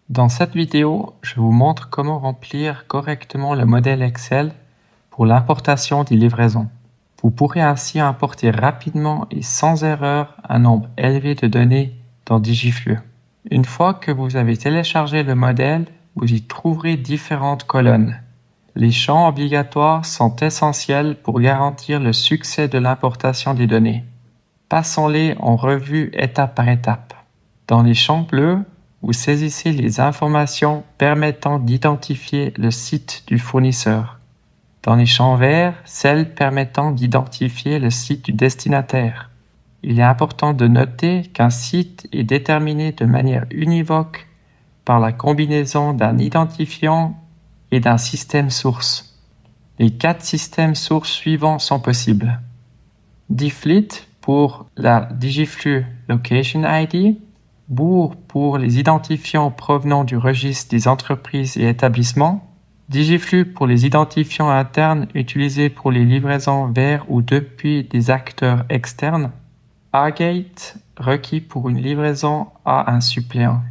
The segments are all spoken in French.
Dans cette vidéo, je vous montre comment remplir correctement le modèle Excel pour l'importation des livraisons. Vous pourrez ainsi importer rapidement et sans erreur un nombre élevé de données dans Digiflu. Une fois que vous avez téléchargé le modèle, vous y trouverez différentes colonnes. Les champs obligatoires sont essentiels pour garantir le succès de l'importation des données. Passons-les en revue étape par étape. Dans les champs bleus, vous saisissez les informations permettant d'identifier le site du fournisseur. Dans les champs verts, celles permettant d'identifier le site du destinataire. Il est important de noter qu'un site est déterminé de manière univoque par la combinaison d'un identifiant et d'un système source. Les 4 systèmes sources suivants sont possibles. Dfleet pour la Digiflu Location ID, Bourg pour les identifiants provenant du registre des entreprises et établissements, Digiflu pour les identifiants internes utilisés pour les livraisons vers ou depuis des acteurs externes, Agate requis pour une livraison à un suppléant.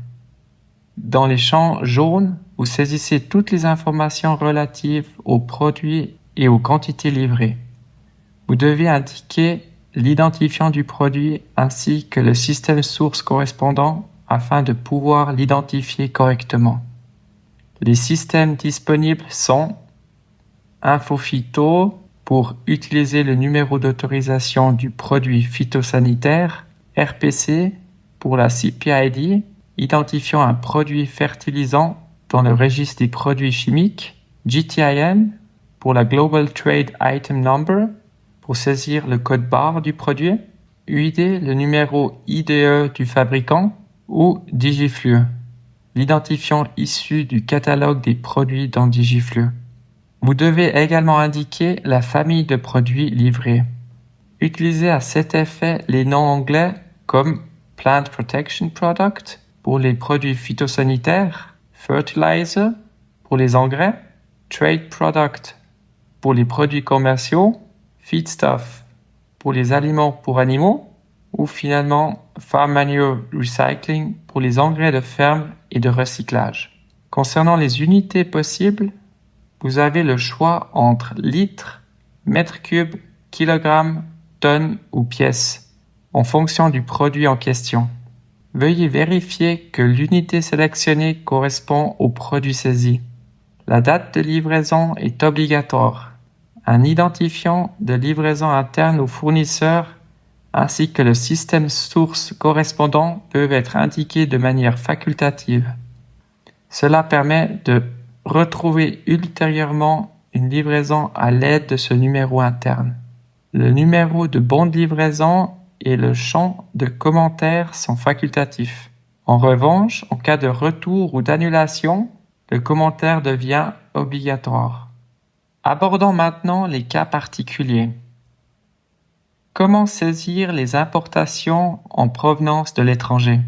Dans les champs jaunes, vous saisissez toutes les informations relatives aux produits et aux quantités livrées. Vous devez indiquer l'identifiant du produit ainsi que le système source correspondant afin de pouvoir l'identifier correctement. Les systèmes disponibles sont InfoPhyto pour utiliser le numéro d'autorisation du produit phytosanitaire, RPC pour la CPID, identifiant un produit fertilisant dans le registre des produits chimiques, GTIN pour la Global Trade Item Number pour saisir le code barre du produit, UID le numéro IDE du fabricant ou Digiflu, l'identifiant issu du catalogue des produits dans Digiflu. Vous devez également indiquer la famille de produits livrés. Utilisez à cet effet les noms anglais comme Plant Protection Product pour les produits phytosanitaires, Fertilizer pour les engrais, Trade Product pour les produits commerciaux, Feedstuff pour les aliments pour animaux ou finalement Farm Manure Recycling pour les engrais de ferme et de recyclage. Concernant les unités possibles, vous avez le choix entre litres, mètres cubes, kilogrammes, tonnes ou pièces, en fonction du produit en question. Veuillez vérifier que l'unité sélectionnée correspond au produit saisi. La date de livraison est obligatoire. Un identifiant de livraison interne au fournisseur ainsi que le système source correspondant peuvent être indiqués de manière facultative. Cela permet de retrouver ultérieurement une livraison à l'aide de ce numéro interne. Le numéro de bon de livraison et le champ de commentaires sont facultatifs. En revanche, en cas de retour ou d'annulation, le commentaire devient obligatoire. Abordons maintenant les cas particuliers. Comment saisir les importations en provenance de l'étranger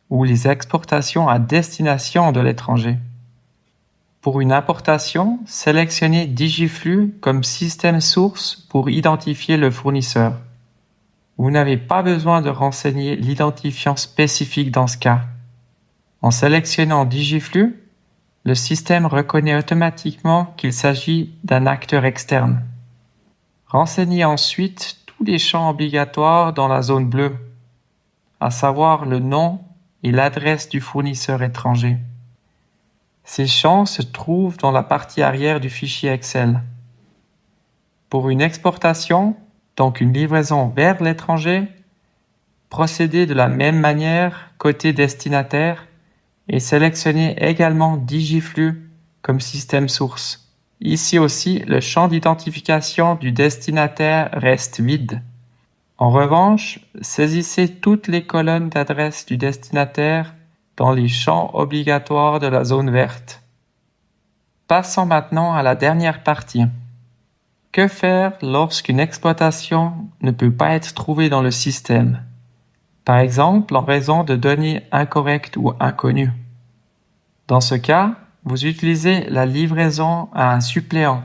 ou les exportations à destination de l'étranger? Pour une importation, sélectionnez Digiflu comme système source pour identifier le fournisseur. Vous n'avez pas besoin de renseigner l'identifiant spécifique dans ce cas. En sélectionnant Digiflu, le système reconnaît automatiquement qu'il s'agit d'un acteur externe. Renseignez ensuite tous les champs obligatoires dans la zone bleue, à savoir le nom et l'adresse du fournisseur étranger. Ces champs se trouvent dans la partie arrière du fichier Excel. Pour une exportation, donc une livraison vers l'étranger, procédez de la même manière côté destinataire et sélectionnez également Digiflu comme système source. Ici aussi, le champ d'identification du destinataire reste vide. En revanche, saisissez toutes les colonnes d'adresse du destinataire dans les champs obligatoires de la zone verte. Passons maintenant à la dernière partie. Que faire lorsqu'une exploitation ne peut pas être trouvée dans le système? Par exemple, en raison de données incorrectes ou inconnues. Dans ce cas, vous utilisez la livraison à un suppléant.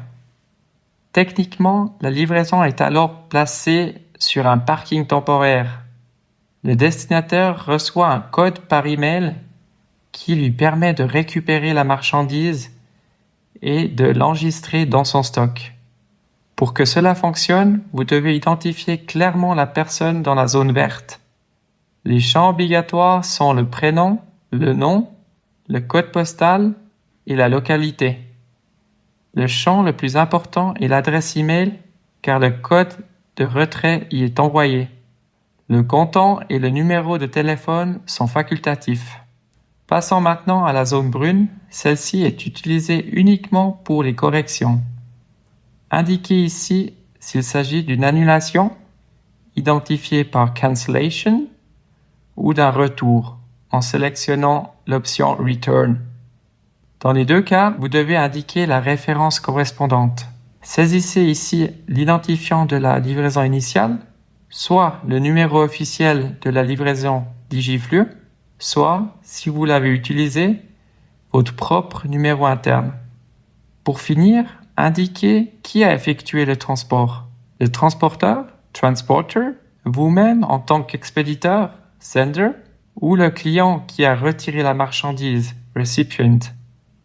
Techniquement, la livraison est alors placée sur un parking temporaire. Le destinataire reçoit un code par email qui lui permet de récupérer la marchandise et de l'enregistrer dans son stock. Pour que cela fonctionne, vous devez identifier clairement la personne dans la zone verte. Les champs obligatoires sont le prénom, le nom, le code postal et la localité. Le champ le plus important est l'adresse email car le code de retrait y est envoyé. Le comptant et le numéro de téléphone sont facultatifs. Passons maintenant à la zone brune, celle-ci est utilisée uniquement pour les corrections. Indiquez ici s'il s'agit d'une annulation, identifiée par cancellation, ou d'un retour, en sélectionnant l'option Return. Dans les deux cas, vous devez indiquer la référence correspondante. Saisissez ici l'identifiant de la livraison initiale, soit le numéro officiel de la livraison Digiflux, soit, si vous l'avez utilisé, votre propre numéro interne. Pour finir, indiquez qui a effectué le transport. Le transporteur, transporter, vous-même en tant qu'expéditeur, sender, ou le client qui a retiré la marchandise, recipient.